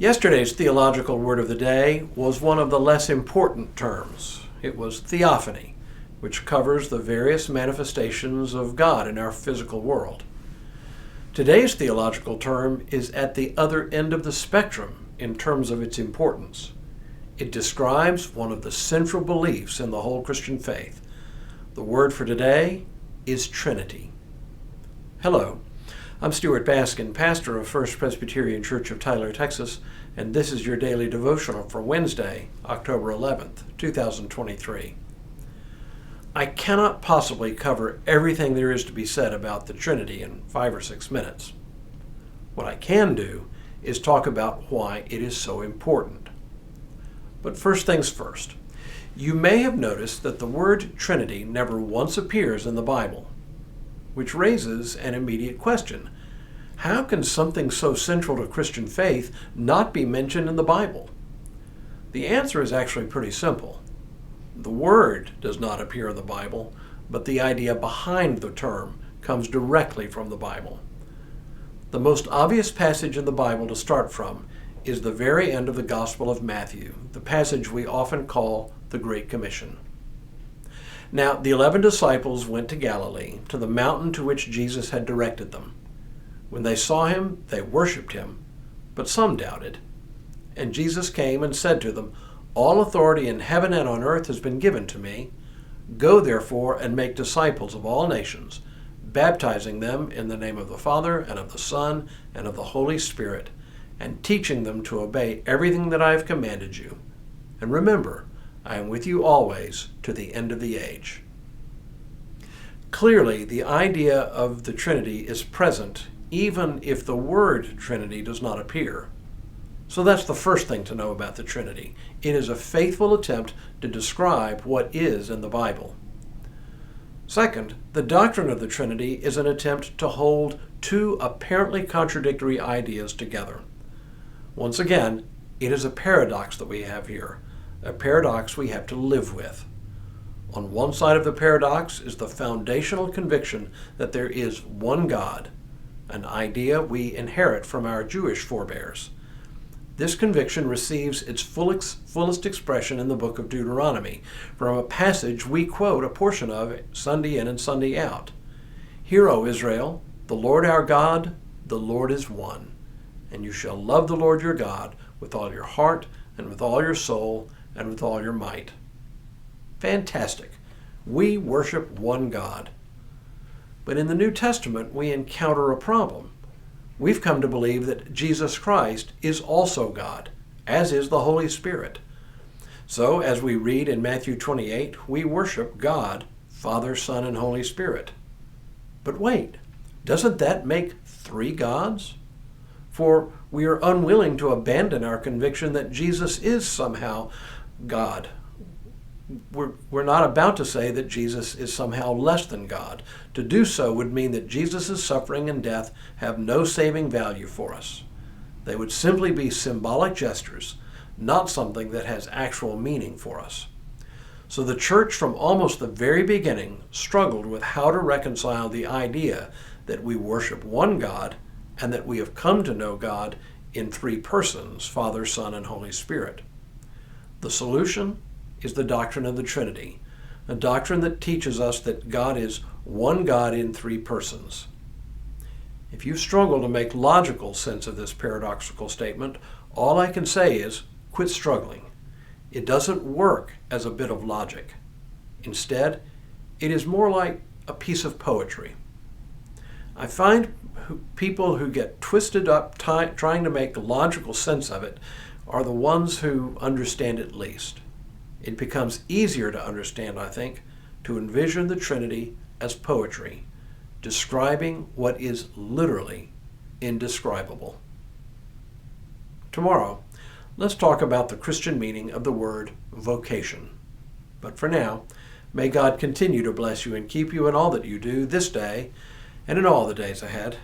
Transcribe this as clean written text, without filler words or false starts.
Yesterday's theological word of the day was one of the less important terms. It was theophany, which covers the various manifestations of God in our physical world. Today's theological term is at the other end of the spectrum in terms of its importance. It describes one of the central beliefs in the whole Christian faith. The word for today is Trinity. Hello, I'm Stuart Baskin, pastor of First Presbyterian Church of Tyler, Texas, and this is your daily devotional for Wednesday, October 11th, 2023. I cannot possibly cover everything there is to be said about the Trinity in 5 or 6 minutes. What I can do is talk about why it is so important. But first things first, you may have noticed that the word Trinity never once appears in the Bible, which raises an immediate question. How can something so central to Christian faith not be mentioned in the Bible? The answer is actually pretty simple. The word does not appear in the Bible, but the idea behind the term comes directly from the Bible. The most obvious passage in the Bible to start from is the very end of the Gospel of Matthew, the passage we often call the Great Commission. Now, the 11 disciples went to Galilee, to the mountain to which Jesus had directed them. When they saw him, they worshipped him, but some doubted. And Jesus came and said to them, "All authority in heaven and on earth has been given to me. Go therefore and make disciples of all nations, baptizing them in the name of the Father and of the Son and of the Holy Spirit, and teaching them to obey everything that I have commanded you. And remember, I am with you always to the end of the age." Clearly, the idea of the Trinity is present even if the word Trinity does not appear. So that's the first thing to know about the Trinity. It is a faithful attempt to describe what is in the Bible. Second, the doctrine of the Trinity is an attempt to hold two apparently contradictory ideas together. Once again, it is a paradox that we have here, a paradox we have to live with. On one side of the paradox is the foundational conviction that there is one God, an idea we inherit from our Jewish forebears. This conviction receives its fullest expression in the book of Deuteronomy, from a passage we quote a portion of Sunday in and Sunday out. "Hear, O Israel, the Lord our God, the Lord is one, and you shall love the Lord your God with all your heart and with all your soul and with all your might." Fantastic. We worship one God. But in the New Testament, we encounter a problem. We've come to believe that Jesus Christ is also God, as is the Holy Spirit. So, as we read in Matthew 28, we worship God, Father, Son, and Holy Spirit. But wait, doesn't that make 3 gods? For we are unwilling to abandon our conviction that Jesus is somehow God. We're not about to say that Jesus is somehow less than God. To do so would mean that Jesus' suffering and death have no saving value for us. They would simply be symbolic gestures, not something that has actual meaning for us. So the church from almost the very beginning struggled with how to reconcile the idea that we worship one God and that we have come to know God in 3 persons, Father, Son, and Holy Spirit. The solution is the doctrine of the Trinity, a doctrine that teaches us that God is one God in 3 persons. If you struggle to make logical sense of this paradoxical statement, all I can say is quit struggling. It doesn't work as a bit of logic. Instead, it is more like a piece of poetry. I find people who get twisted up trying to make logical sense of it are the ones who understand it least. It becomes easier to understand, I think, to envision the Trinity as poetry, describing what is literally indescribable. Tomorrow, let's talk about the Christian meaning of the word vocation. But for now, may God continue to bless you and keep you in all that you do this day and in all the days ahead.